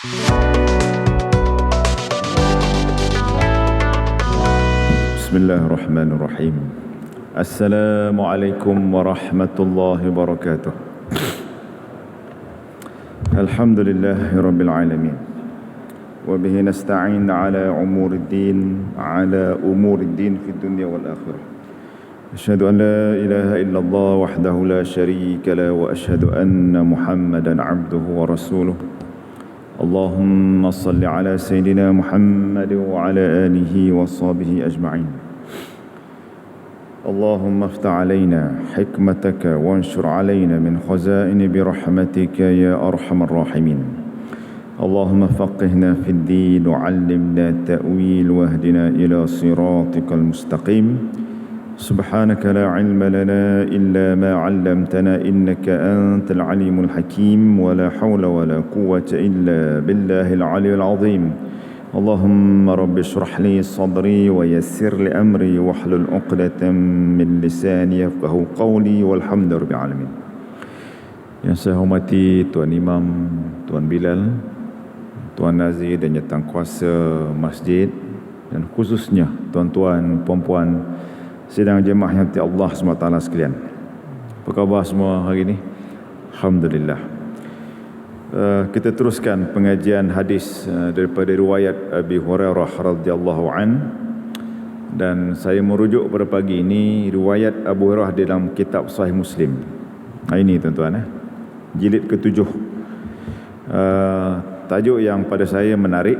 Bismillahirrahmanirrahim. Assalamualaikum warahmatullahi wabarakatuh. Alhamdulillahirabbil alamin. Wa bihi nasta'in ala umuriddin fid dunya wal akhirah. Asyhadu an la ilaha illallah wahdahu la syarika la wa asyhadu anna Muhammadan abduhu wa rasuluh. Allahumma salli ala sayyidina Muhammad wa ala alihi wa sahbihi ajma'in. اللهم افتح علينا حكمتك وانشر علينا من خزائن برحمتك يا أرحم الراحمين. اللهم فقهنا في الدين وعلمنا التأويل واهدنا إلى صراطك المستقيم. سبحانك لا علم لنا إلا ما علمتنا إنك أنت العليم الحكيم ولا حول ولا قوة إلا بالله العلي العظيم. اللهم رب اشرح لي صدري ويسر لي أمري واحلل عقدة من لساني يفقهوا قولي والحمد لله رب العالمين. Yang saya hormati Tuan Imam, Tuan Bilal, Tuan Nazir dan Jawatankuasa Masjid, dan khususnya tuan-tuan, puan-puan sidang jemaah yang dirahmati Allah SWT sekalian. Apa khabar semua hari ini? Alhamdulillah. Kita teruskan pengajian hadis daripada riwayat Abi Hurairah radhiyallahu an, dan saya merujuk pada pagi ini riwayat Abu Hurairah dalam kitab Sahih Muslim. Ini tuan-tuan, jilid ke-7. Tajuk yang pada saya menarik,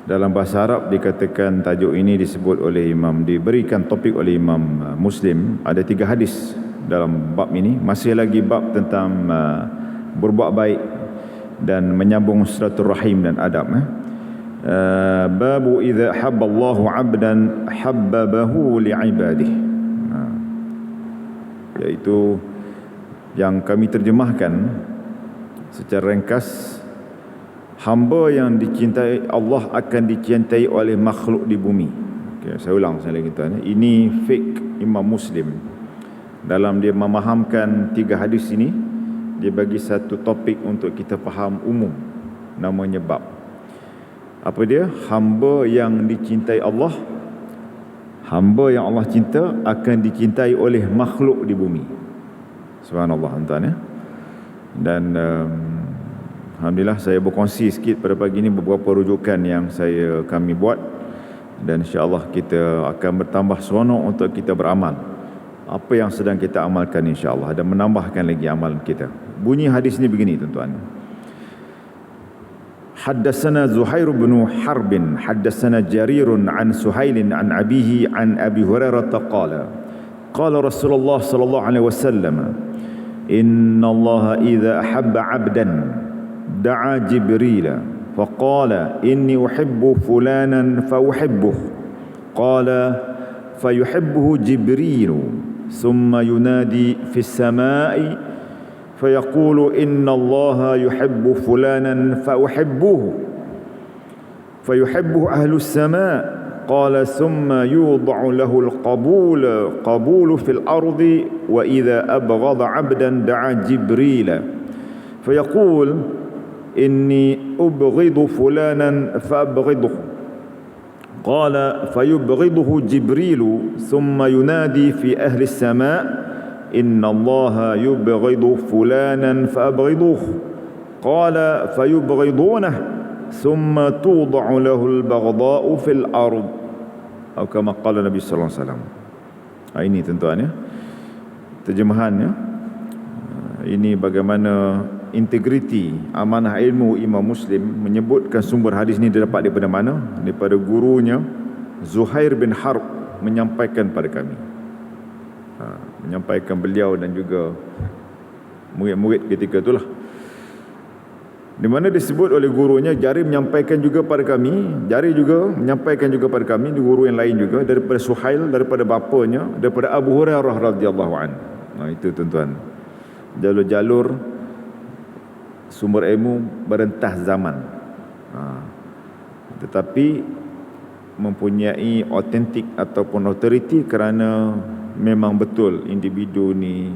dalam bahasa Arab dikatakan tajuk ini disebut oleh Imam, diberikan topik oleh Imam Muslim. Ada 3 hadis dalam bab ini, masih lagi bab tentang berbuat baik dan menyambung silaturahim dan adab. Babu idza habballahu 'abdan habbabahu li'ibadihi, iaitu yang kami terjemahkan secara ringkas, hamba yang dicintai Allah akan dicintai oleh makhluk di bumi. Okay, saya ulang sekali lagi tuan. Ini fiqh Imam Muslim. Dalam dia memahamkan 3 hadis ini, dia bagi satu topik untuk kita faham umum, namanya bab. Apa dia? Hamba yang dicintai Allah, hamba yang Allah cinta akan dicintai oleh makhluk di bumi. Subhanallah tuan-tuan, ya. Dan alhamdulillah saya berkongsi sikit pada pagi ini beberapa rujukan yang kami buat, dan insya-Allah kita akan bertambah seronok untuk kita beramal apa yang sedang kita amalkan insya-Allah, dan menambahkan lagi amalan kita. Bunyi hadis ini begini tuan-tuan. Haddatsana Zuhair bin Harb, haddatsana Jarir an Suhail an abihi an Abi Hurairah qala qala Rasulullah sallallahu alaihi wasallam, inna Allah idza ahabba 'abdan da'a Jibril faqala inni uhibbu fulanan fa uhibbuhu qala fayuhibbuhu Jibril ثم ينادي في السماء فيقول إن الله يحب فلانا فأحبه فيحبه أهل السماء قال ثم يوضع له القبول في الأرض وإذا أبغض عبدا دعا جبريل فيقول إني أبغض فلانا فأبغضه قال فيبغضه جبريل ثم ينادي في أهل السماء إن الله يبغض فلانا فأبغضوه قال فيبغضونه ثم توضع له البغضاء في الأرض أو كما قال النبي صلى الله عليه وسلم. Ini tuan-tuan, ya, terjemahannya. Ini bagaimana integriti amanah ilmu Imam Muslim, menyebutkan sumber hadis ini didapat daripada mana? Daripada gurunya Zuhair bin Harb menyampaikan pada kami. Menyampaikan beliau dan juga murid-murid ketika itulah. Di mana disebut oleh gurunya, Jarir menyampaikan juga pada kami, Jarir juga menyampaikan juga pada kami, di guru yang lain juga, daripada Suhail, daripada bapanya, daripada Abu Hurairah radhiyallahu anhu. Itu tuan-tuan, jalur-jalur sumber ilmu berentah zaman, tetapi mempunyai otentik ataupun autoriti kerana memang betul individu ni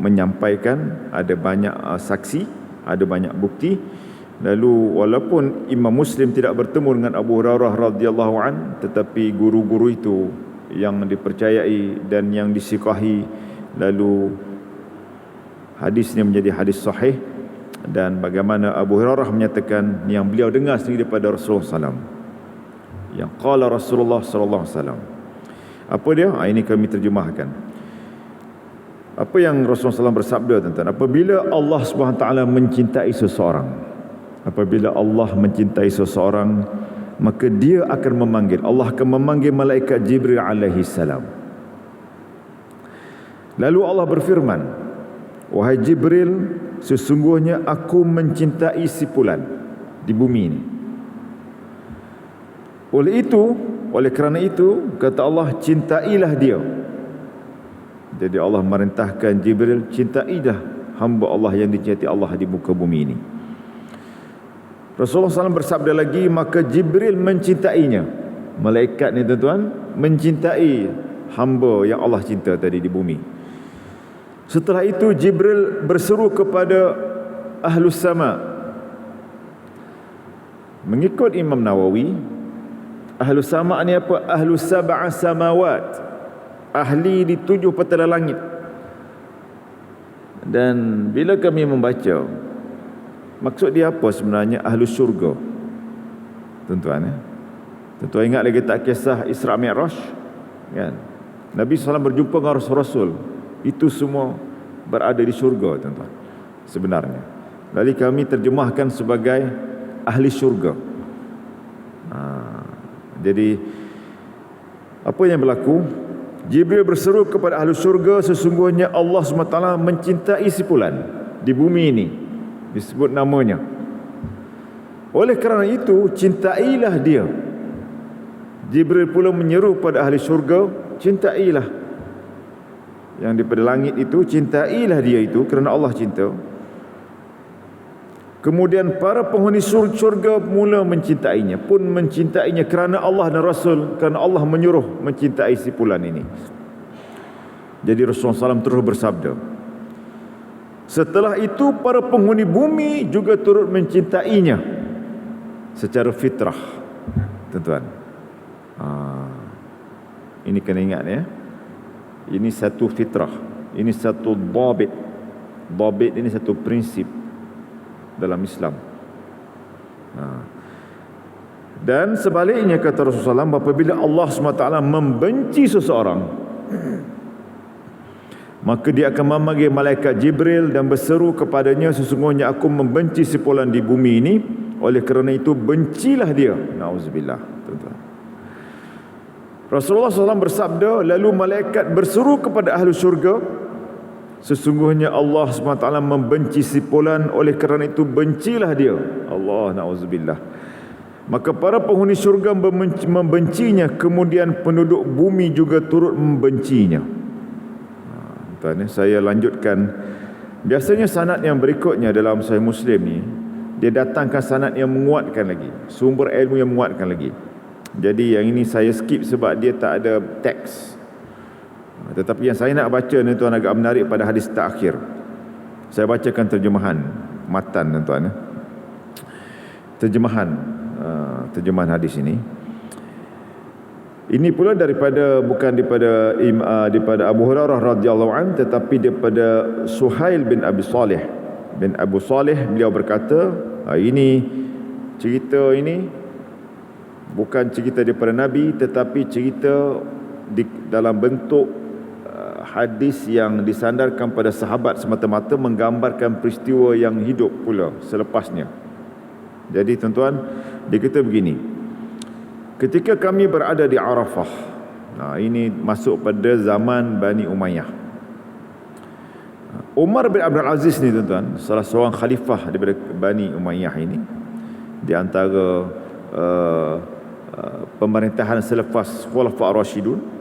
menyampaikan, ada banyak saksi, ada banyak bukti, Lalu walaupun Imam Muslim tidak bertemu dengan Abu Hurairah radhiyallahu an, tetapi guru-guru itu yang dipercayai dan yang disikahi, lalu hadisnya menjadi hadis sahih. Dan bagaimana Abu Hurairah menyatakan yang beliau dengar sendiri daripada Rasulullah SAW, yang qala Rasulullah sallallahu alaihi wasallam. Apa dia? Ini kami terjemahkan. Apa yang Rasulullah SAW bersabda, tuan-tuan? Apabila Allah SWT mencintai seseorang, apabila Allah mencintai seseorang, maka dia akan memanggil, Allah akan memanggil malaikat Jibril alaihi salam. Lalu Allah berfirman, wahai Jibril, sesungguhnya aku mencintai si fulan di bumi ini. Oleh kerana itu, kata Allah, cintailah dia. Jadi Allah merintahkan Jibril, cintailah hamba Allah yang dicintai Allah di muka bumi ini. Rasulullah SAW bersabda lagi, maka Jibril mencintainya. Malaikat ni, tuan-tuan, mencintai hamba yang Allah cinta tadi di bumi. Setelah itu Jibril berseru kepada Ahlus Sama. Mengikut Imam Nawawi, Ahlus Sama ni apa? Ahlus Sab'a Samawat, ahli di 7 petala langit. Dan bila kami membaca, maksud dia apa sebenarnya Ahlus Syurga, tuan-tuan ya? Tuan-tuan ingat lagi tak kisah Isra Mi'raj kan? Nabi SAW berjumpa dengan Rasul-Rasul, itu semua berada di syurga, tuan-tuan, sebenarnya. Lalu kami terjemahkan sebagai ahli syurga. Jadi apa yang berlaku? Jibril berseru kepada ahli syurga, sesungguhnya Allah SWT mencintai si fulan di bumi ini, disebut namanya. Oleh kerana itu, cintailah dia. Jibril pula menyeru pada ahli syurga, cintailah yang daripada langit itu, cintailah dia itu kerana Allah cinta. Kemudian para penghuni syurga mula mencintainya, pun mencintainya kerana Allah dan Rasul, kerana Allah menyuruh mencintai si fulan ini. Jadi Rasulullah SAW terus bersabda, setelah itu para penghuni bumi juga turut mencintainya secara fitrah, tuan-tuan. Ini kena ingat ya. Ini satu fitrah, ini satu dhabit. Dhabit ini satu prinsip dalam Islam. Dan sebaliknya, kata Rasulullah SAW, apabila Allah SWT membenci seseorang, maka dia akan memanggil malaikat Jibril dan berseru kepadanya, sesungguhnya aku membenci si fulan di bumi ini, oleh kerana itu bencilah dia. Na'udzubillah, tuan-tuan. Rasulullah SAW bersabda, lalu malaikat berseru kepada ahli syurga, sesungguhnya Allah SWT membenci si fulan, oleh kerana itu bencilah dia. Allah, na'udzubillah. Maka para penghuni syurga membencinya, kemudian penduduk bumi juga turut membencinya. Tuan, saya lanjutkan. Biasanya sanad yang berikutnya dalam Sahih Muslim ni, dia datangkan sanad yang menguatkan lagi, sumber ilmu yang menguatkan lagi. Jadi yang ini saya skip sebab dia tak ada teks. Tetapi yang saya nak baca ni, tuan, agak menarik pada hadis terakhir. Saya bacakan terjemahan matan, tuan. Terjemahan hadis ini. Ini pula bukan daripada Abu Hurairah radhiyallahu an, tetapi daripada Suhail bin Abi Salih bin Abu Salih. Beliau berkata, ini cerita ini bukan cerita daripada Nabi, tetapi cerita dalam bentuk hadis yang disandarkan pada sahabat semata-mata, menggambarkan peristiwa yang hidup pula selepasnya. Jadi tuan-tuan, dia kata begini, ketika kami berada di Arafah, ini masuk pada zaman Bani Umayyah. Umar bin Abdul Aziz ni, tuan-tuan, salah seorang khalifah daripada Bani Umayyah ini, di antara pemerintahan selepas Khulafa' Ar-Rasyidun.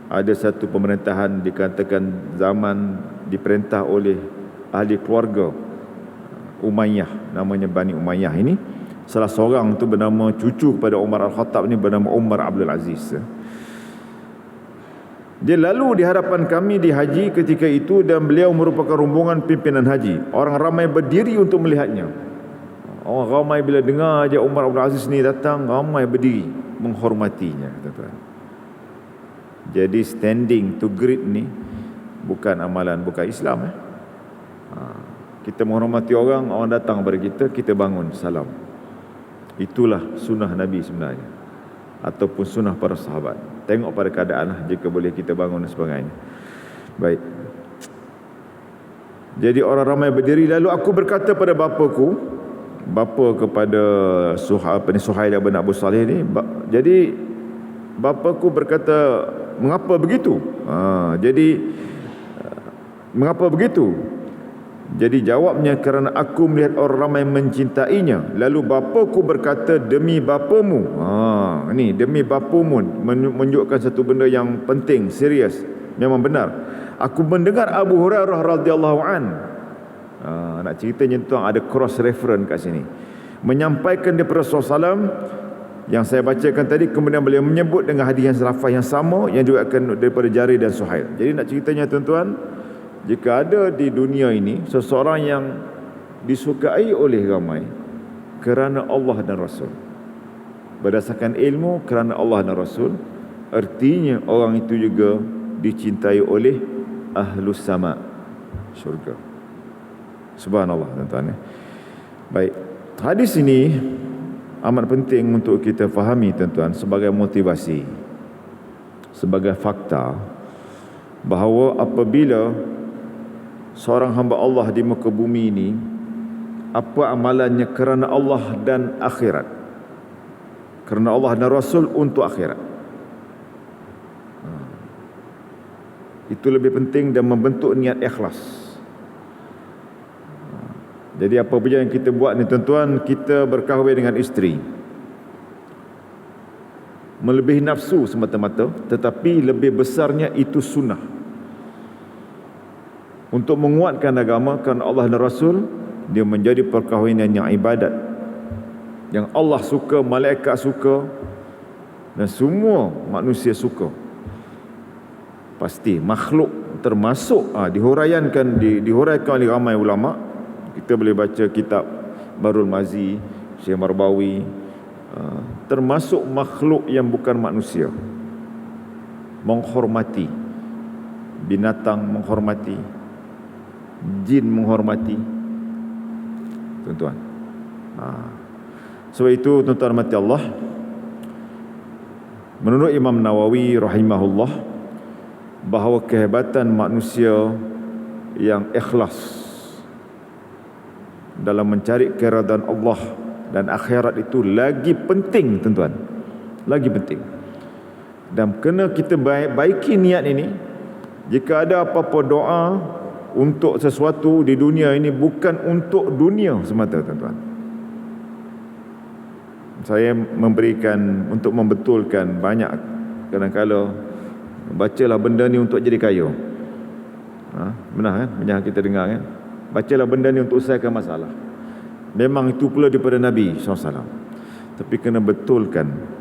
Ada satu pemerintahan dikatakan zaman diperintah oleh ahli keluarga Umayyah, namanya Bani Umayyah ini. Salah seorang tu bernama, cucu kepada Umar Al-Khattab ni, bernama Umar Abdul Aziz. Dia lalu di hadapan kami di haji ketika itu, dan beliau merupakan rombongan pimpinan haji. Orang ramai berdiri untuk melihatnya. Orang ramai bila dengar je Umar Abdul Aziz ni datang, ramai berdiri menghormatinya, tuan-tuan. Jadi standing to greet ni bukan amalan, bukan Islam. Kita menghormati orang, orang datang kepada kita, kita bangun salam. Itulah sunnah Nabi sebenarnya, ataupun sunnah para sahabat. Tengok pada keadaan lah, jika boleh kita bangun dan sebagainya. Baik. Jadi orang ramai berdiri. Lalu aku berkata pada bapa kepada Suhail bin Abu Salih ni, jadi bapaku berkata, mengapa begitu? Mengapa begitu? Jadi jawabnya, kerana aku melihat orang ramai mencintainya. Lalu bapaku berkata, demi bapamu. Ni demi bapamu menunjukkan satu benda yang penting, serius, memang benar. Aku mendengar Abu Hurairah radhiyallahu an. Nak ceritanya tuan, ada cross reference kat sini, menyampaikan daripada Rasulullah SAW yang saya bacakan tadi. Kemudian beliau menyebut dengan hadis yang lafaz yang sama yang diriwayatkan daripada Jarir dan Suhail. Jadi nak ceritanya tuan-tuan, jika ada di dunia ini seseorang yang disukai oleh ramai kerana Allah dan Rasul, berdasarkan ilmu kerana Allah dan Rasul, artinya orang itu juga dicintai oleh Ahlus Sama, syurga. Subhanallah, tuan-tuan. Baik, hadis ini amat penting untuk kita fahami, tuan-tuan, sebagai motivasi, sebagai fakta bahawa apabila seorang hamba Allah di muka bumi ini, apa amalannya kerana Allah dan akhirat, kerana Allah dan Rasul untuk akhirat, itu lebih penting dan membentuk niat ikhlas. Jadi apa saja yang kita buat ni, tuan-tuan, kita berkahwin dengan isteri melebihi nafsu semata-mata, tetapi lebih besarnya itu sunnah untuk menguatkan agama kerana Allah dan Rasul. Dia menjadi perkahwinan yang ibadat, yang Allah suka, malaikat suka, dan semua manusia suka. Pasti makhluk termasuk dihuraikan oleh ramai ulama. Kita boleh baca kitab Barul Mazi, Syekh Marbawi, termasuk makhluk yang bukan manusia menghormati, binatang menghormati, jin menghormati, tuan-tuan. Sebab itu, tuan-tuan mati Allah, menurut Imam Nawawi rahimahullah, bahawa kehebatan manusia yang ikhlas dalam mencari keridaan Allah dan akhirat itu lagi penting, tuan-tuan, lagi penting. Dan kena kita baiki niat ini. Jika ada apa-apa doa untuk sesuatu di dunia ini, bukan untuk dunia semata, tuan-tuan. Saya memberikan untuk membetulkan banyak, kadang-kadang bacalah benda ni untuk jadi kaya. Benar kan? Banyak kita dengar kan? Bacalah benda ni untuk selesaikan masalah. Memang itu pula daripada Nabi SAW. Tapi kena betulkan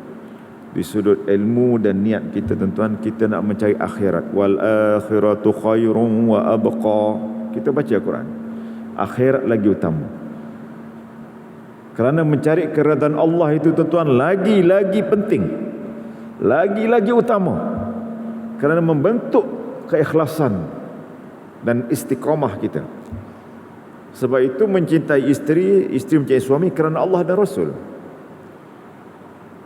di sudut ilmu dan niat kita, tuan-tuan. Kita nak mencari akhirat. Wal akhiratu khairun wa abqa. Kita baca Al-Quran, akhirat lagi utama. Kerana mencari keridaan Allah itu, tuan-tuan, lagi-lagi penting, lagi-lagi utama. Kerana membentuk keikhlasan dan istiqamah kita. Sebab itu mencintai isteri, isteri mencintai suami kerana Allah dan Rasul.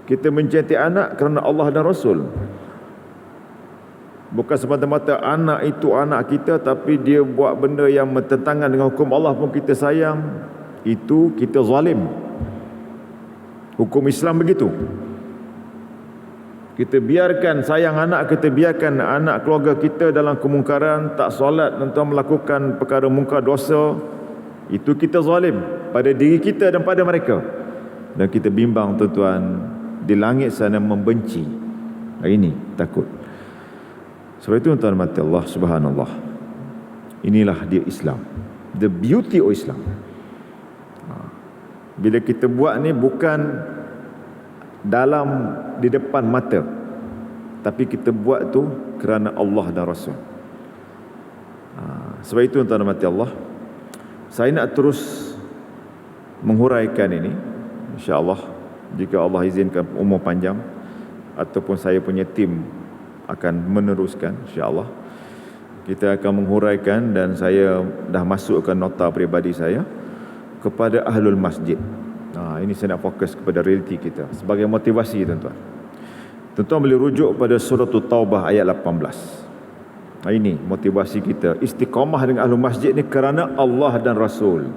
Kita mencintai anak kerana Allah dan Rasul. Bukan semata-mata anak itu anak kita, tapi dia buat benda yang bertentangan dengan hukum Allah pun kita sayang. Itu kita zalim. Hukum Islam begitu. Kita biarkan sayang anak, kita biarkan anak keluarga kita dalam kemungkaran, tak solat, tentang melakukan perkara mungkar, dosa. Itu kita zalim pada diri kita dan pada mereka. Dan kita bimbang, tuan-tuan, di langit sana membenci. Ini takut. Sebab itu, tuan-tuan mati Allah, subhanallah, inilah dia Islam, the beauty of Islam. Bila kita buat ni bukan di depan mata, tapi kita buat tu kerana Allah dan Rasul. Sebab itu, tuan-tuan mati Allah, saya nak terus menghuraikan ini, insya-Allah, jika Allah izinkan umur panjang ataupun saya punya tim akan meneruskan, insya-Allah kita akan menghuraikan, dan saya dah masukkan nota peribadi saya kepada ahlul masjid. Ini saya nak fokus kepada realiti kita sebagai motivasi, tuan-tuan. Tuan-tuan boleh rujuk pada surah Taubah ayat 18. Ini motivasi kita, istiqamah dengan ahlul masjid ni kerana Allah dan Rasul.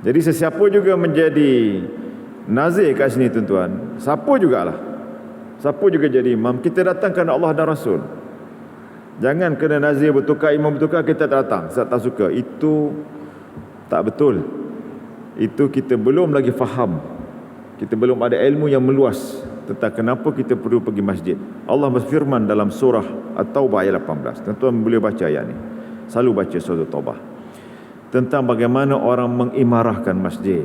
Jadi sesiapa juga menjadi nazir kat sini, tuan-tuan, siapa jadi imam, kita datang kerana Allah dan Rasul. Jangan kena nazir bertukar, imam bertukar, kita datang saya tak suka. Itu tak betul. Itu kita belum lagi faham, kita belum ada ilmu yang meluas tentang kenapa kita perlu pergi masjid. Allah berfirman dalam surah At-Taubah ayat 18. Tuan-tuan boleh baca ayat ni, selalu baca surah Taubah, tentang bagaimana orang mengimarahkan masjid.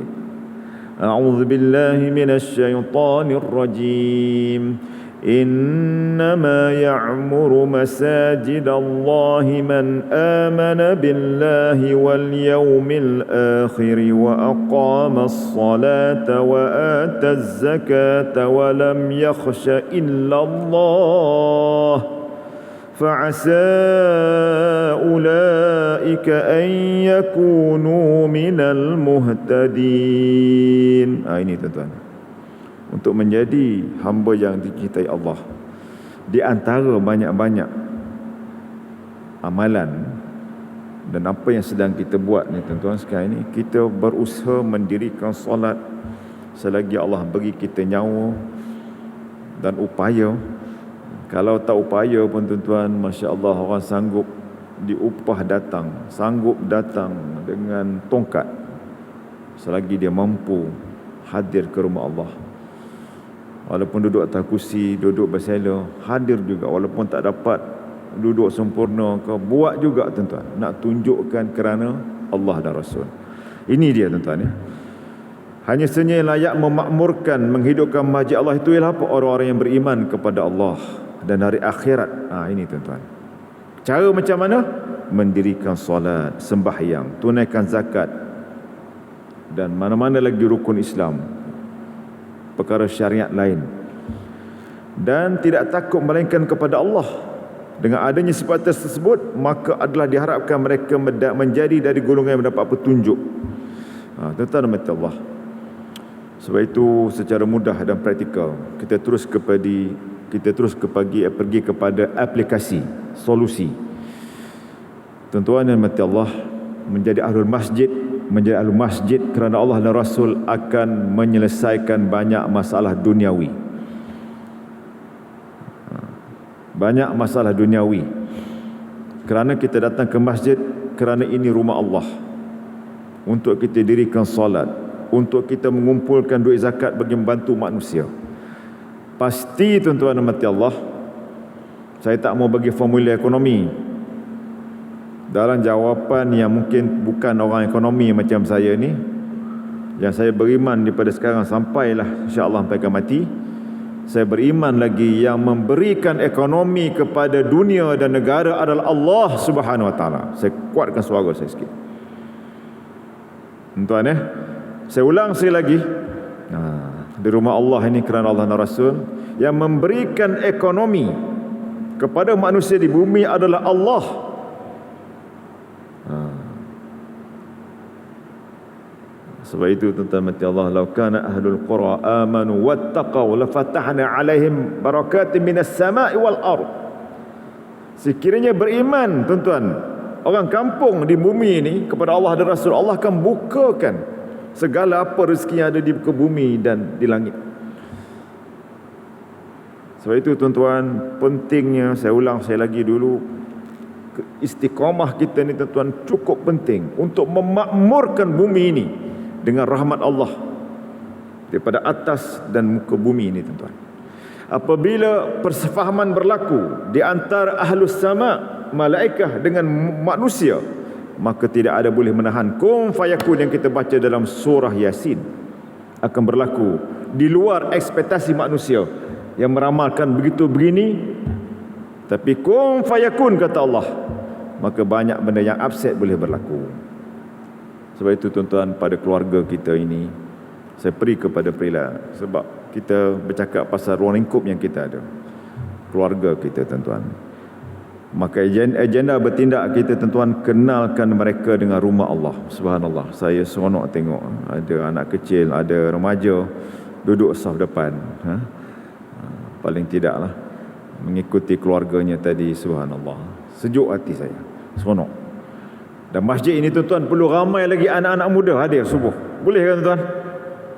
A'udzubillahi minasyaitonir rajim. Innama ya'muru masajidallahi man amana billahi wal yawmil akhir wa aqama as-salata wa ata az-zakata wa lam yakhsha illa Allah فعسى أولئك أن يكونوا من المهتدين. Ini tuan-tuan, untuk menjadi hamba yang dicintai Allah, di antara banyak-banyak amalan dan apa yang sedang kita buat ni, tuan-tuan sekarang ni, kita berusaha mendirikan solat selagi Allah bagi kita nyawa dan upaya. Kalau tak upaya pun, tuan-tuan, Masya Allah, orang sanggup diupah datang, sanggup datang dengan tongkat selagi dia mampu hadir ke rumah Allah. Walaupun duduk atas kursi, duduk bersela, hadir juga. Walaupun tak dapat duduk sempurna ke, buat juga, tuan-tuan, nak tunjukkan kerana Allah dan Rasul. Ini dia, tuan-tuan, ya. Hanya saja yang layak memakmurkan, menghidupkan masjid Allah itu ialah apa? Orang-orang yang beriman kepada Allah dan hari akhirat. Ini, tuan-tuan, cara macam mana? Mendirikan solat, sembahyang, tunaikan zakat, dan mana-mana lagi rukun Islam, perkara syariat lain, dan tidak takut melainkan kepada Allah. Dengan adanya sifat tersebut, maka adalah diharapkan mereka menjadi dari golongan yang mendapat petunjuk. Tuan-tuan dan Allah, sebab itu secara mudah dan praktikal kita terus pergi kepada aplikasi, solusi. Tuan-tuan dan Allah, menjadi ahlul masjid, menjadi ahlul masjid kerana Allah dan Rasul akan menyelesaikan banyak masalah duniawi. Banyak masalah duniawi. Kerana kita datang ke masjid, kerana ini rumah Allah, untuk kita dirikan solat, untuk kita mengumpulkan duit zakat bagi membantu manusia. Pasti, tuan-tuan dan Allah, saya tak mau bagi formula ekonomi dalam jawapan yang mungkin bukan orang ekonomi macam saya ni, yang saya beriman daripada sekarang sampailah insya-Allah sampai ke mati. Saya beriman lagi yang memberikan ekonomi kepada dunia dan negara adalah Allah Subhanahu Wa Taala. Saya kuatkan suara saya sikit, tuan-tuan, ya. Saya ulang sekali lagi. Di rumah Allah ini kerana Allah dan Rasul. Yang memberikan ekonomi kepada manusia di bumi adalah Allah. Sebab itu, tuan-tuan mati Allah, law kana ahlul qura amanu wattaqaw lafatahna alaihim barakatin minas sama'i wal ard. Sekiranya beriman, tuan-tuan, orang kampung di bumi ini kepada Allah dan Rasul, Allah akan bukakan segala apa rezeki yang ada di muka bumi dan di langit. Sebab itu, tuan-tuan, pentingnya, saya ulang saya lagi dulu, istiqamah kita ni, tuan-tuan, cukup penting untuk memakmurkan bumi ini dengan rahmat Allah daripada atas dan muka bumi ini, tuan-tuan. Apabila persefahaman berlaku di antara ahlus sama, malaikah dengan manusia, maka tidak ada boleh menahan. Kun fayakun yang kita baca dalam surah Yasin akan berlaku di luar ekspektasi manusia yang meramalkan begitu begini. Tapi kun fayakun, kata Allah, maka banyak benda yang upset boleh berlaku. Sebab itu tuan-tuan, pada keluarga kita ini, saya beri kepada Prila, sebab kita bercakap pasal ruang lingkup yang kita ada, keluarga kita tuan-tuan. Maka agenda bertindak kita tuan-tuan, kenalkan mereka dengan rumah Allah. Subhanallah, saya seronok tengok ada anak kecil, ada remaja duduk saf depan, paling tidaklah mengikuti keluarganya tadi. Subhanallah, sejuk hati saya, seronok. Dan masjid ini tuan-tuan perlu ramai lagi anak-anak muda hadir subuh. Boleh kan tuan-tuan?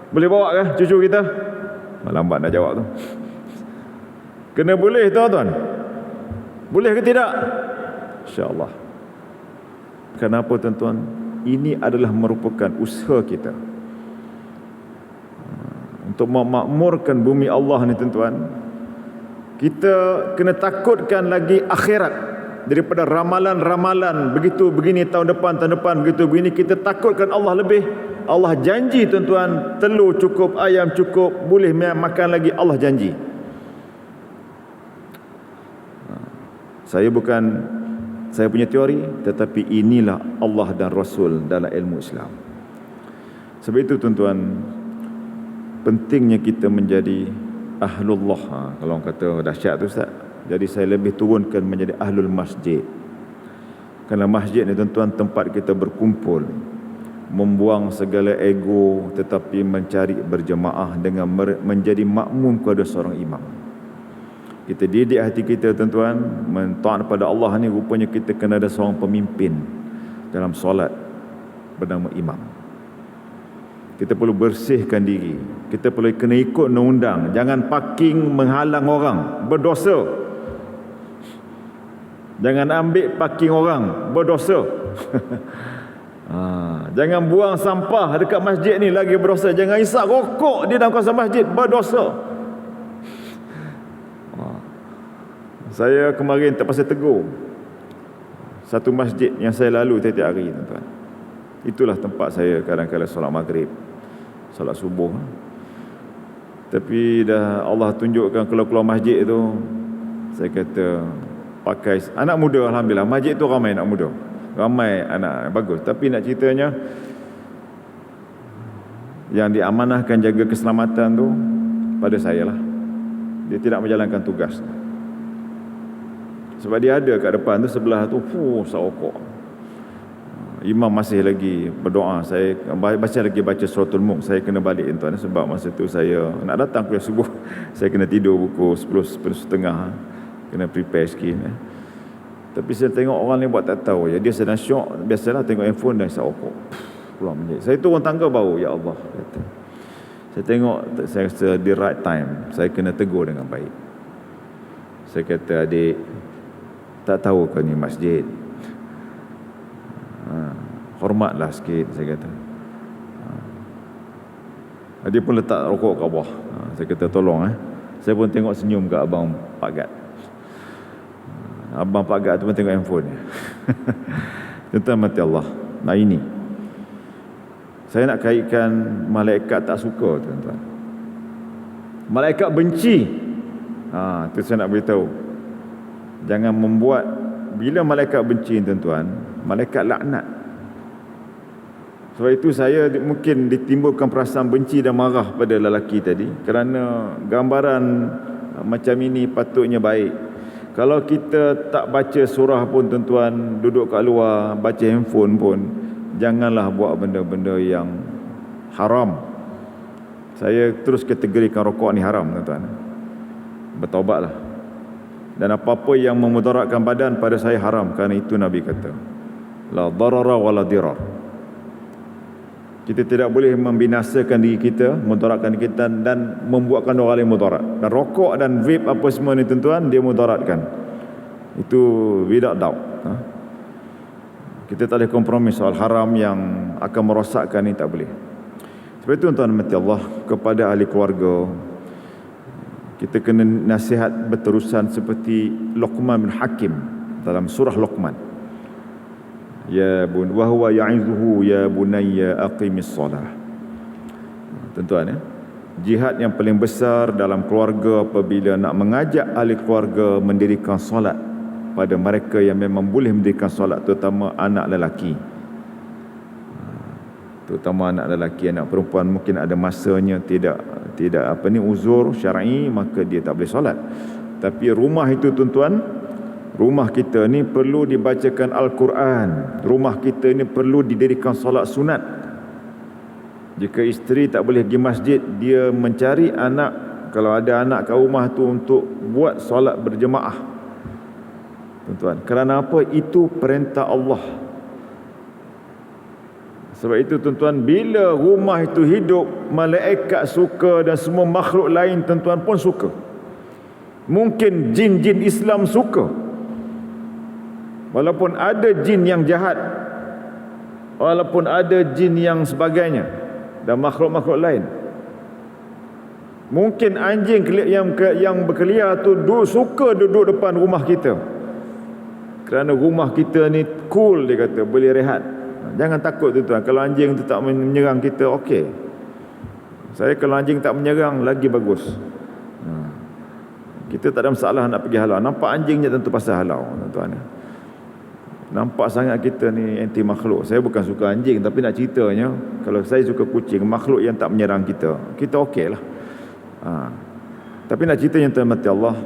Boleh bawa ke cucu kita? Lambat nak jawab tu. Kena boleh tuan-tuan. Boleh ke tidak? InsyaAllah. Kenapa tuan-tuan? Ini adalah merupakan usaha kita untuk memakmurkan bumi Allah ni tuan-tuan. Kita kena takutkan lagi akhirat daripada ramalan-ramalan begitu begini tahun depan begitu begini. Kita takutkan Allah lebih. Allah janji tuan-tuan, telur cukup, ayam cukup, boleh makan lagi. Allah janji. Saya punya teori, tetapi inilah Allah dan Rasul dalam ilmu Islam. Sebab itu tuan-tuan, pentingnya kita menjadi ahlullah. Kalau orang kata dahsyat tu Ustaz. Jadi saya lebih turunkan menjadi ahlul masjid. Kerana masjid ni tuan-tuan tempat kita berkumpul, membuang segala ego, tetapi mencari berjemaah dengan menjadi makmum kepada seorang imam. Kita didik hati kita tuan-tuan, mentaat pada Allah ni, rupanya kita kena ada seorang pemimpin dalam solat bernama imam. Kita perlu bersihkan diri. Kita perlu kena ikut undang-undang. Jangan parking menghalang orang, berdosa. Jangan ambil parking orang, berdosa. Jangan buang sampah dekat masjid ni, lagi berdosa. Jangan isap rokok di dalam kawasan masjid, berdosa. Saya kemarin terpaksa tegur satu masjid yang saya lalu tiap-tiap hari tuan-tuan. Itulah tempat saya kadang-kadang solat maghrib, solat subuh. Tapi dah Allah tunjukkan keluar-keluar masjid tu, saya kata pakai anak muda. Alhamdulillah, masjid tu ramai anak muda, ramai anak bagus. Tapi nak ceritanya, yang diamanahkan jaga keselamatan tu pada saya lah. Dia tidak menjalankan tugas. Sebab dia ada kat depan tu, sebelah tu sakok. Imam masih lagi berdoa. Saya baca suratul Mulk. Saya kena balik tuan, sebab masa tu saya nak datang kuliah subuh. Saya kena tidur pukul 10:30. Kena prepare sikit. Tapi saya tengok orang ni buat tak tahu. Dia sedang syok. Biasalah tengok handphone dan sakok. Pulang menjadi. Saya turun tangga bau, ya Allah, kata. Saya tengok, saya rasa the right time, saya kena tegur dengan baik. Saya kata, adik, tak tahu ke ni masjid? Hormatlah sikit, saya kata. Dia pun letak rokok kat bawah. Saya kata, tolong. Saya pun tengok senyum kat abang Pak Gad. Abang Pak Gad tu pun tengok handphone. Tuan-tuan mati Allah. Nah ini, saya nak kaitkan malaikat tak suka tuan-tuan. Malaikat benci. Itu saya nak beritahu. Jangan membuat, bila malaikat benci tuan-tuan, malaikat laknat. Sebab itu saya mungkin ditimbulkan perasaan benci dan marah pada lelaki tadi, kerana gambaran macam ini patutnya baik. Kalau kita tak baca surah pun tuan-tuan, duduk kat luar baca handphone pun, janganlah buat benda-benda yang haram. Saya terus kategorikan rokok ni haram tuan-tuan. Bertaubatlah. Dan apa-apa yang memudaratkan badan pada saya haram, kerana itu Nabi kata, la darara wa la dirar. Kita tidak boleh membinasakan diri kita, mudaratkan kita, dan membuatkan orang lain mudarat. Dan rokok dan vape apa semua ni tuan-tuan, dia mudaratkan. Itu without doubt. Kita tak boleh kompromi soal haram yang akan merosakkan ni, tak boleh. Sebab itu tuan-tuan mati Allah, kepada ahli keluarga, kita kena nasihat berterusan seperti Luqman bin Hakim dalam surah Luqman. Ya bun wa huwa ya'izuhu ya bunayya aqimis solah. Tuan-tuan, jihad yang paling besar dalam keluarga apabila nak mengajak ahli keluarga mendirikan solat pada mereka yang memang boleh mendirikan solat, terutama anak lelaki. terutama anak lelaki, anak perempuan mungkin ada masanya tidak uzur syar'i, maka dia tak boleh solat. Tapi rumah itu tuan-tuan, rumah kita ni perlu dibacakan Al-Quran, rumah kita ni perlu didirikan solat sunat. Jika isteri tak boleh pergi masjid, dia mencari anak, kalau ada anak kat rumah tu, untuk buat solat berjemaah, tuan-tuan. Kerana apa? Itu perintah Allah. Sebab itu tuan-tuan, bila rumah itu hidup, malaikat suka dan semua makhluk lain tuan-tuan pun suka. Mungkin jin-jin Islam suka, walaupun ada jin yang jahat, walaupun ada jin yang sebagainya dan makhluk-makhluk lain. Mungkin anjing yang berkeliar tu suka duduk depan rumah kita, kerana rumah kita ni cool, dia kata, boleh rehat. Jangan takut tuan-tuan. Kalau anjing tu tak menyerang kita, okey. Saya kalau anjing tak menyerang, lagi bagus. Kita tak ada masalah nak pergi halau. Nampak anjingnya tentu pasal halau, tuan-tuan. Nampak sangat kita ni anti makhluk. Saya bukan suka anjing, tapi nak ceritanya, kalau saya suka kucing, makhluk yang tak menyerang kita, kita okey lah. Tapi nak ceritanya tuan mati Allah,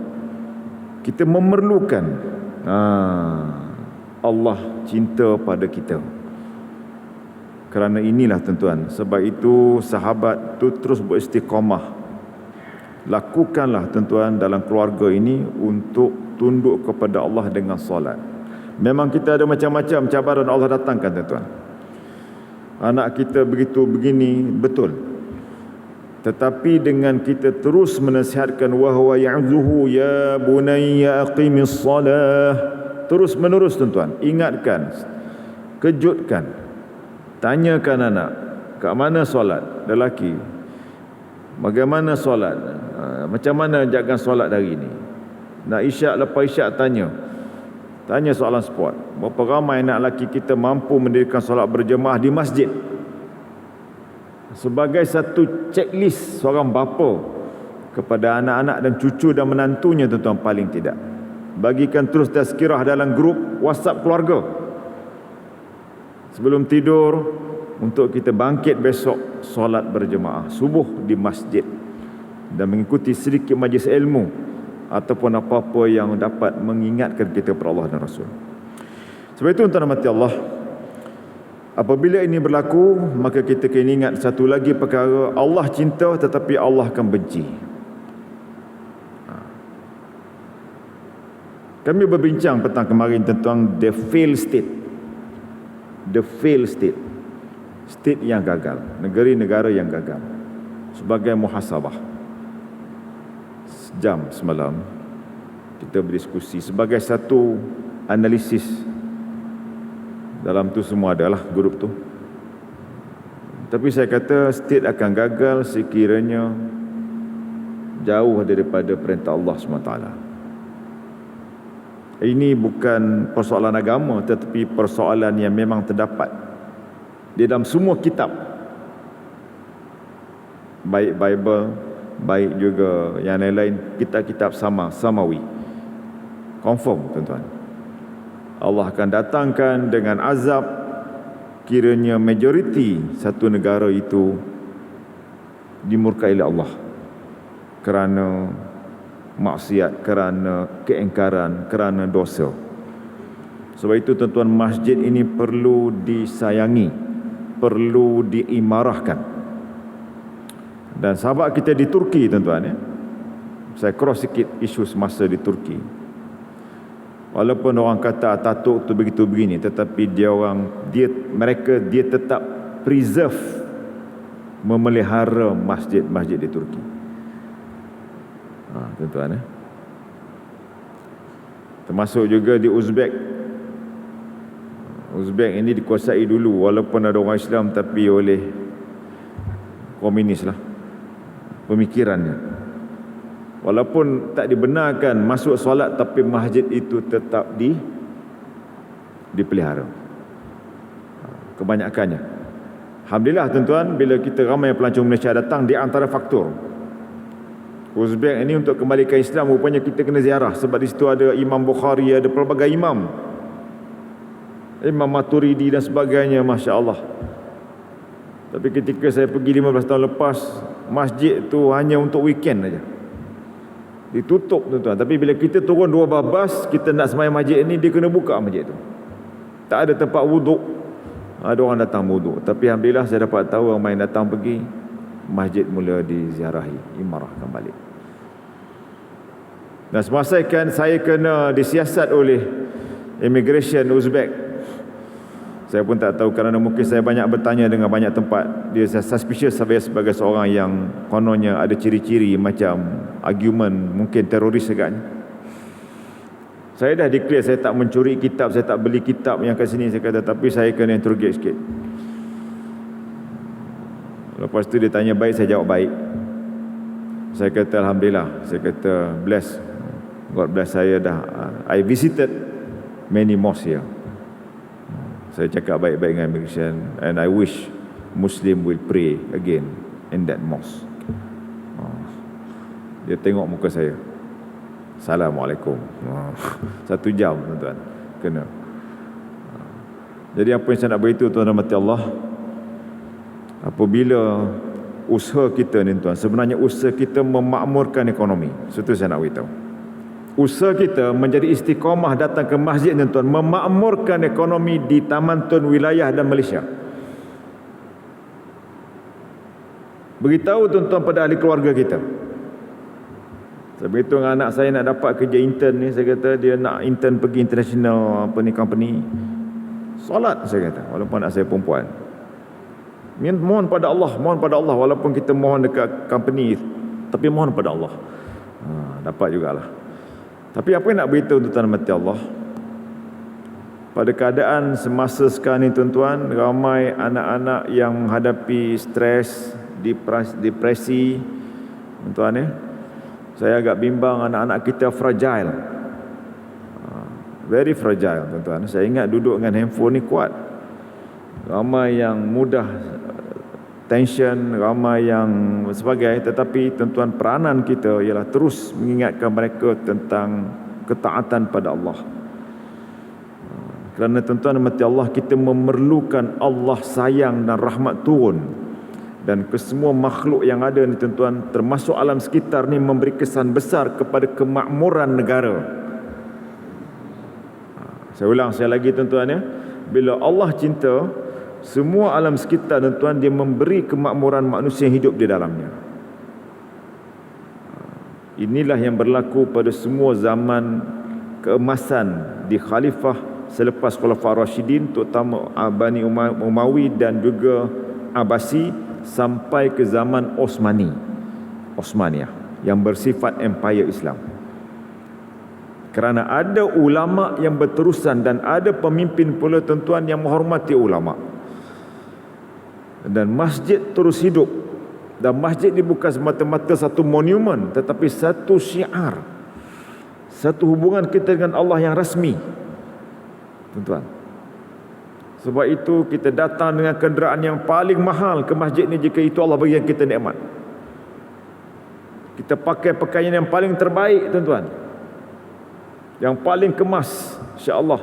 kita memerlukan Allah cinta pada kita. Kerana inilah tuan-tuan, sebab itu sahabat tu terus beristiqamah. Lakukanlah tuan-tuan dalam keluarga ini untuk tunduk kepada Allah dengan solat. Memang kita ada macam-macam cabaran Allah datangkan tuan-tuan. Anak kita begitu begini, betul. Tetapi dengan kita terus menasihatkan, wa huwa ya'zuhu ya bunayya aqimis salah, terus menerus tuan-tuan, ingatkan, kejutkan, tanyakan anak, kat mana solat lelaki, bagaimana solat, macam mana jaga solat hari ni. Nak isyak, lepas isyak tanya soalan sport. Berapa ramai anak lelaki kita mampu mendirikan solat berjemaah di masjid, sebagai satu checklist seorang bapa kepada anak-anak dan cucu dan menantunya tuan-tuan. Paling tidak, bagikan terus tazkirah dalam grup WhatsApp keluarga sebelum tidur, untuk kita bangkit besok solat berjemaah subuh di masjid dan mengikuti sedikit majlis ilmu ataupun apa-apa yang dapat mengingatkan kita kepada Allah dan Rasul. Sebab itu tuan-tuan mati Allah, apabila ini berlaku, maka kita kena ingat satu lagi perkara, Allah cinta tetapi Allah akan benci. Kami berbincang petang kemarin tentang the failed state. The failed state, state yang gagal, negara-negara yang gagal. Sebagai muhasabah, sejam semalam kita berdiskusi sebagai satu analisis. Dalam tu semua adalah grup tu. Tapi saya kata state akan gagal sekiranya jauh daripada perintah Allah SWT. Ini bukan persoalan agama, tetapi persoalan yang memang terdapat di dalam semua kitab, baik Bible, baik juga yang lain-lain, kitab-kitab samawi. Confirm tuan-tuan, Allah akan datangkan dengan azab kiranya majoriti satu negara itu dimurkai oleh Allah kerana maksiat, kerana keingkaran, kerana dosa. Sebab itu tuan-tuan, masjid ini perlu disayangi, perlu diimarahkan. Dan sahabat kita di Turki tuan-tuan, saya cross sikit isu semasa di Turki. Walaupun orang kata Ataturk tu begitu begini, tetapi mereka tetap preserve, memelihara masjid-masjid di Turki. Tuan-tuan, termasuk juga di Uzbek. Uzbek ini dikuasai dulu, walaupun ada orang Islam, tapi oleh komunis lah pemikirannya. Walaupun tak dibenarkan masuk solat, tapi masjid itu tetap dipelihara, kebanyakannya. Alhamdulillah tuan-tuan, bila kita ramai pelancong Malaysia datang, di antara faktor Uzbek ini untuk kembalikan Islam, rupanya kita kena ziarah. Sebab di situ ada Imam Bukhari, ada pelbagai imam, Imam Maturidi dan sebagainya, Masya Allah. Tapi ketika saya pergi 15 tahun lepas, masjid tu hanya untuk weekend saja. Ditutup tuan-tuan. Tapi bila kita turun 2 babas, kita nak sembahyang masjid ni, dia kena buka masjid tu. Tak ada tempat wuduk. Ada orang datang wuduk. Tapi alhamdulillah saya dapat tahu orang main datang pergi, masjid mula diziarahi, imarahkan balik. Dan semasa saya kena disiasat oleh immigration Uzbek. Saya pun tak tahu kerana mungkin saya banyak bertanya dengan banyak tempat. Dia suspicious saya sebagai seorang yang kononnya ada ciri-ciri macam argument, mungkin teroris agaknya. Saya dah declare saya tak mencuri kitab, saya tak beli kitab yang kat sini, saya kata, tapi saya kena interrogate sikit. Lepas tu dia tanya baik, saya jawab baik. Saya kata alhamdulillah, saya kata bless, God bless, saya dah I visited many mosques here. Saya cakap baik-baik dengan immigration, and I wish Muslim will pray again in that mosque. Dia tengok muka saya, Assalamualaikum. 1 jam tuan-tuan kena. Jadi apa yang saya nak beritahu tuan-tuan mati Allah, apabila usaha kita ni tuan, sebenarnya usaha kita memakmurkan ekonomi. Itu saya nak beritahu. Usaha kita menjadi istiqamah datang ke masjid ni tuan, memakmurkan ekonomi di Taman Tun wilayah dan Malaysia. Beritahu tuan-tuan pada ahli keluarga kita. Saya beritahu dengan anak saya nak dapat kerja intern ni, saya kata dia nak intern pergi international company. Solat, saya kata, walaupun anak saya perempuan. Mohon pada Allah, walaupun kita mohon dekat company, tapi mohon pada Allah. Dapat jugalah. Tapi apa yang nak beritahu tuan-tuan mati Allah, pada keadaan semasa sekarang ni tuan-tuan, ramai anak-anak yang menghadapi stres, depresi tuan-tuan ya. Saya agak bimbang, anak-anak kita fragile, very fragile tuan-tuan. Saya ingat duduk dengan handphone ni kuat. Ramai yang mudah tension, ramai yang sebagai. Tetapi tuan-tuan, peranan kita ialah terus mengingatkan mereka tentang ketaatan pada Allah. Kerana tuan-tuan mati Allah, kita memerlukan Allah sayang dan rahmat turun. Dan kesemua makhluk yang ada ni tuan-tuan, termasuk alam sekitar ni, memberi kesan besar kepada kemakmuran negara. Saya ulang sekali lagi tuan-tuan ya. Bila Allah cinta, semua alam sekitar tuan-tuan, dia memberi kemakmuran manusia yang hidup di dalamnya. Inilah yang berlaku pada semua zaman keemasan di khalifah selepas Khulafaur Rasyidin, terutama Bani Umawi dan juga Abbasi, sampai ke zaman Osmaniyah yang bersifat empire Islam. Kerana ada ulama yang berterusan dan ada pemimpin pula tuan-tuan yang menghormati ulama. Dan masjid terus hidup. Dan masjid ini bukan semata-mata satu monumen, tetapi satu syiar, satu hubungan kita dengan Allah yang rasmi, tuan-tuan. Sebab itu kita datang dengan kenderaan yang paling mahal ke masjid ni jika itu Allah bagi kita nikmat. Kita pakai pakaian yang paling terbaik tuan-tuan, yang paling kemas, insya-Allah.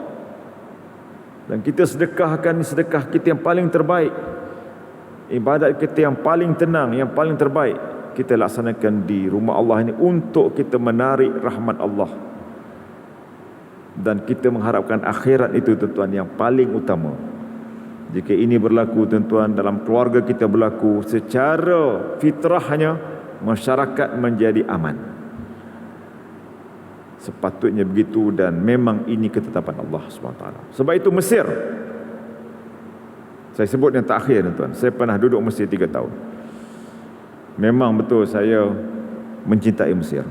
Dan kita sedekahkan sedekah kita yang paling terbaik. Ibadat kita yang paling tenang, yang paling terbaik, kita laksanakan di rumah Allah ini untuk kita menarik rahmat Allah. Dan kita mengharapkan akhirat itu tuan-tuan yang paling utama. Jika ini berlaku tuan-tuan, dalam keluarga kita berlaku, secara fitrahnya masyarakat menjadi aman. Sepatutnya begitu, dan memang ini ketetapan Allah SWT. Sebab itu Mesir, saya sebut yang terakhir tuan-tuan, saya pernah duduk Mesir 3 tahun. Memang betul saya mencintai Mesir.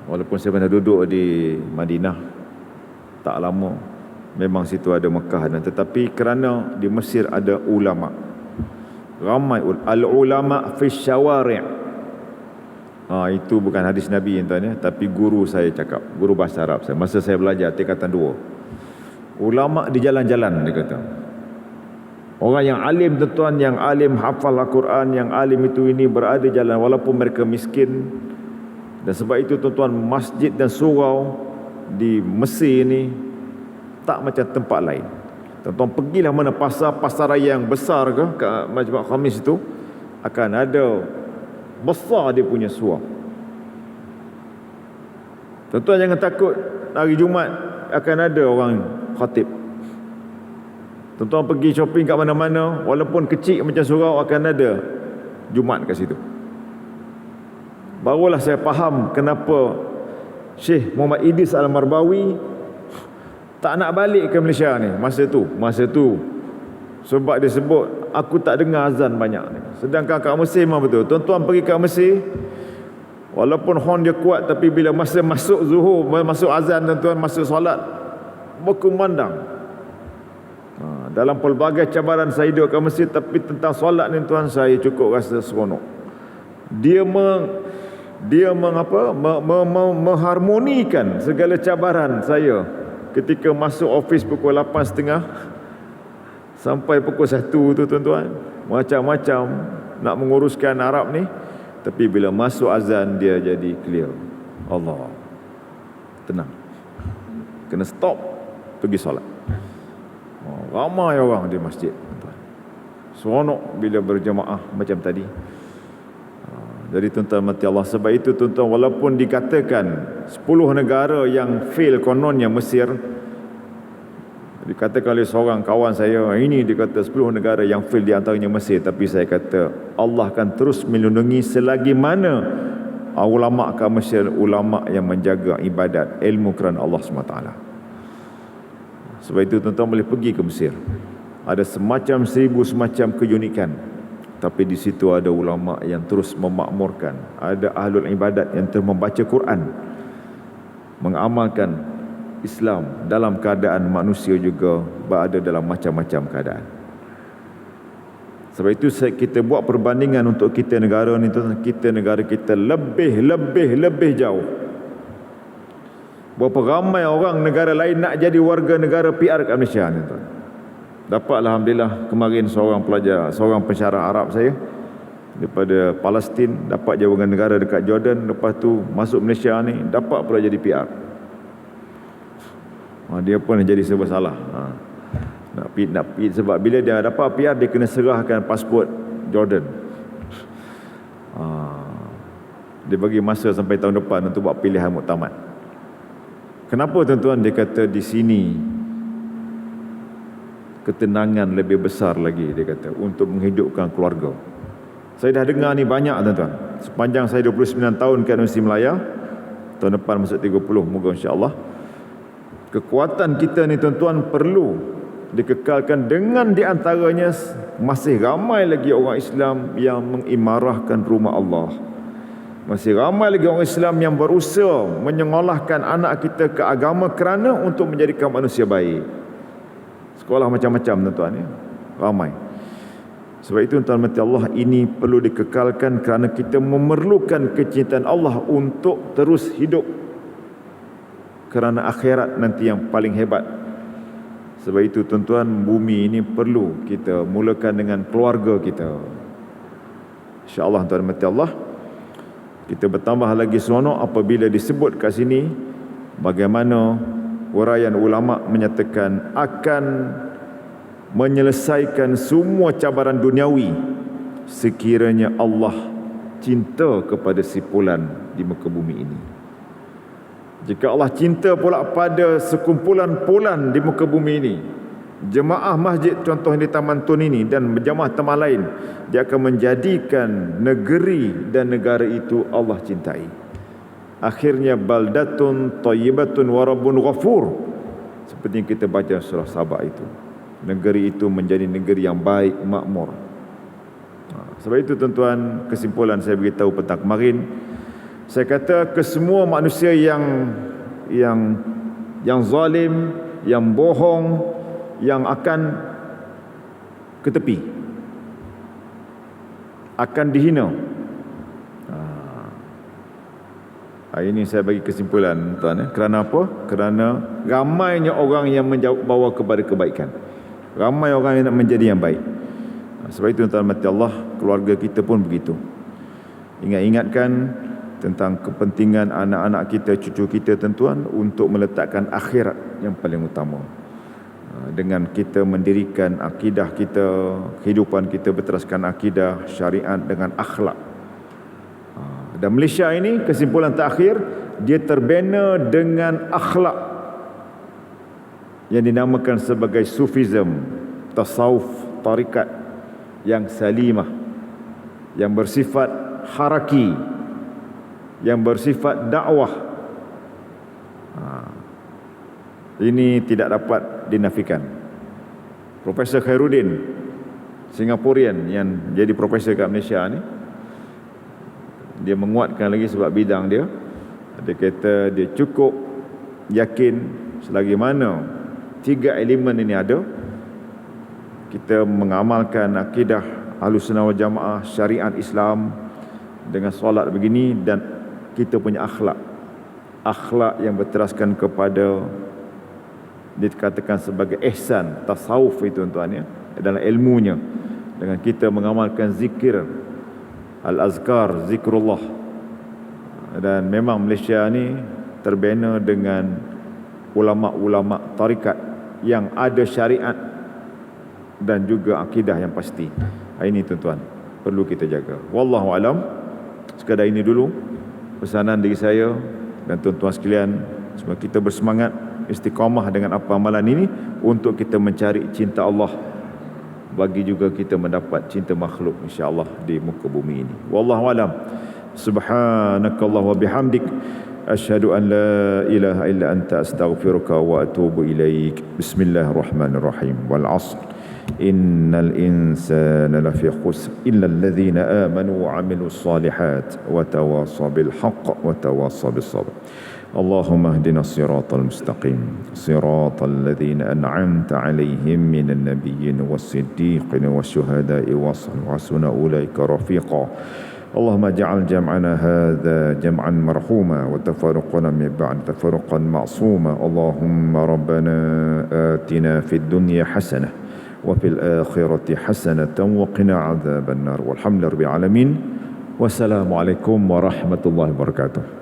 Walaupun saya pernah duduk di Madinah tak lama, memang situ ada Mekah, dan tetapi kerana di Mesir ada ulama, ramai al-ulama fi syawari'. Itu bukan hadis Nabi tuan ya, tapi guru saya cakap, guru bahasa Arab saya masa saya belajar tingkatan 2. Ulama di jalan-jalan, dia kata. Orang yang alim tuan, yang alim hafal Al-Quran, yang alim itu ini berada di jalan walaupun mereka miskin. Dan sebab itu tuan-tuan, masjid dan surau di Mesir ini tak macam tempat lain. Tuan-tuan pergilah mana pasar raya yang besar ke Majma' Khamis itu, akan ada besar dia punya suar. Tuan-tuan jangan takut, hari Jumaat akan ada orang khatib. Tuan-tuan pergi shopping kat mana-mana, walaupun kecil macam surau, akan ada Jumaat kat situ. Barulah saya faham kenapa Syekh Muhammad Idris Al-Marbawi tak nak balik ke Malaysia ni masa tu. Sebab dia sebut, aku tak dengar azan banyak ni. Sedangkan kat Mesir memang betul. Tuan-tuan pergi kat Mesir, walaupun horn dia kuat, tapi bila masa masuk zuhur, masuk azan, tuan-tuan masuk solat, berkumandang. Dalam pelbagai cabaran saya hidup kat Mesir, tapi tentang solat ni tuan, saya cukup rasa seronok. Dia mengharmonikan segala cabaran saya ketika masuk office pukul 8.30 sampai pukul 1 tu tuan-tuan. Macam-macam nak menguruskan Arab ni, tapi bila masuk azan dia jadi clear. Allah, tenang, kena stop, pergi solat. Ramai orang di masjid tuan-tuan. Seronok bila berjemaah macam tadi. Jadi tuan-tuan mati Allah, sebab itu tuan-tuan, walaupun dikatakan 10 negara yang fail kononnya Mesir, dikatakan oleh seorang kawan saya, ini dikata 10 negara yang fail, di antaranya Mesir, tapi saya kata Allah akan terus melindungi selagi mana ulama kat Mesir, ulama yang menjaga ibadat, ilmu kerana Allah SWT. Sebab itu tuan-tuan boleh pergi ke Mesir, ada semacam 1000 semacam keunikan, tapi di situ ada ulama yang terus memakmurkan, ada ahlul ibadat yang terus membaca Quran, mengamalkan Islam dalam keadaan manusia juga berada dalam macam-macam keadaan. Sebab itu kita buat perbandingan untuk kita negara ni tuan, negara kita lebih jauh. Berapa ramai orang negara lain nak jadi warga negara PR kat Malaysia ni tuan. Dapatlah alhamdulillah kemarin seorang pensyarah Arab saya daripada Palestin dapat jawatan negara dekat Jordan, lepas tu masuk Malaysia ni dapat pula jadi PR. Dia pun jadi serba salah. Nak sebab bila dia dapat PR, dia kena serahkan pasport Jordan. Dia bagi masa sampai tahun depan untuk buat pilihan muktamad. Kenapa tuan-tuan? Dia kata di sini ketenangan lebih besar lagi, dia kata, untuk menghidupkan keluarga. Saya dah dengar ni banyak tuan-tuan. Sepanjang saya 29 tahun kat Universiti Melaya, tahun depan masuk 30, moga insya-Allah. Kekuatan kita ni tuan-tuan perlu dikekalkan, dengan di antaranya masih ramai lagi orang Islam yang mengimarahkan rumah Allah. Masih ramai lagi orang Islam yang berusaha menyekolahkan anak kita ke agama kerana untuk menjadikan manusia baik. Sekolah macam-macam tuan-tuan ya, ramai. Sebab itu tuan-tuan mati Allah, ini perlu dikekalkan kerana kita memerlukan kecintaan Allah untuk terus hidup kerana akhirat nanti yang paling hebat. Sebab itu tuan-tuan, bumi ini perlu kita mulakan dengan keluarga kita. InsyaAllah tuan-tuan mati Allah, kita bertambah lagi seronok apabila disebut kat sini bagaimana huraian ulama menyatakan akan menyelesaikan semua cabaran duniawi sekiranya Allah cinta kepada si fulan di muka bumi ini. Jika Allah cinta pula pada sekumpulan fulan di muka bumi ini, jemaah masjid contoh di Taman Tun ini dan jemaah tempat lain, dia akan menjadikan negeri dan negara itu Allah cintai. Akhirnya baldatun thayyibatun wa rabbun ghafur, seperti yang kita baca surah Sabah itu. Negeri itu menjadi negeri yang baik, makmur. Sebab itu tuan-tuan, kesimpulan saya beritahu petang kemarin, saya kata kesemua manusia yang zalim, yang bohong, yang akan ke tepi, akan dihina. Hari ini saya bagi kesimpulan tuan, kerana apa? Kerana ramainya orang yang bawa kepada kebaikan, ramai orang yang nak menjadi yang baik. Sebab itu tuan mati Allah, keluarga kita pun begitu. Ingatkan tentang kepentingan anak-anak kita, cucu kita tuan-tuan, untuk meletakkan akhirat yang paling utama. dengan kita mendirikan akidah kita, kehidupan kita berteraskan akidah, syariat dengan akhlak. Dan Malaysia ini, kesimpulan terakhir, dia terbina dengan akhlak yang dinamakan sebagai Sufism, tasawuf, tarikat yang salimah, yang bersifat haraki, yang bersifat dakwah. Ini tidak dapat dinafikan. Profesor Khairuddin, Singaporean yang jadi profesor kat Malaysia ni, dia menguatkan lagi sebab bidang dia. Dia kata dia cukup yakin selagi mana 3 elemen ini ada, kita mengamalkan akidah Ahlussunnah wal Jamaah, syariat Islam dengan solat begini, dan kita punya akhlak yang berteraskan kepada, dikatakan sebagai ihsan, tasawuf itu tuan ya, dalam ilmunya, dengan kita mengamalkan zikir, al-azkar, zikrullah. Dan memang Malaysia ni terbina dengan ulama-ulama tarikat yang ada syariat dan juga akidah yang pasti. Ini tuan-tuan perlu kita jaga. Wallahu alam. Sekadar ini dulu pesanan dari saya dan tuan-tuan sekalian, semua kita bersemangat istiqamah dengan apa amalan ini untuk kita mencari cinta Allah, bagi juga kita mendapat cinta makhluk insya-Allah di muka bumi ini. Wallahu alam. Subhanakallah wa bihamdik, asyhadu an la ilaha illa anta, astaghfiruka wa atubu ilaik. Bismillahirrahmanirrahim. Wal 'ashr innal insana lafi khusr illa alladhina amanu wa 'amilus solihat wa tawassaw bil haqq wa tawassaw bis sabr. اللهم اهدنا الصراط المستقيم صراط الذين أنعمت عليهم من النبيين والصديقين والشهداء وحسن أولئك رفيقا. اللهم اجعل جمعنا هذا جمعا مرحوما وتفرقنا من بعد تفرقا معصوما. اللهم ربنا آتنا في الدنيا حسنة وفي الآخرة حسنة وقنا عذاب النار. والحمد لله رب العالمين. والسلام عليكم ورحمة الله وبركاته.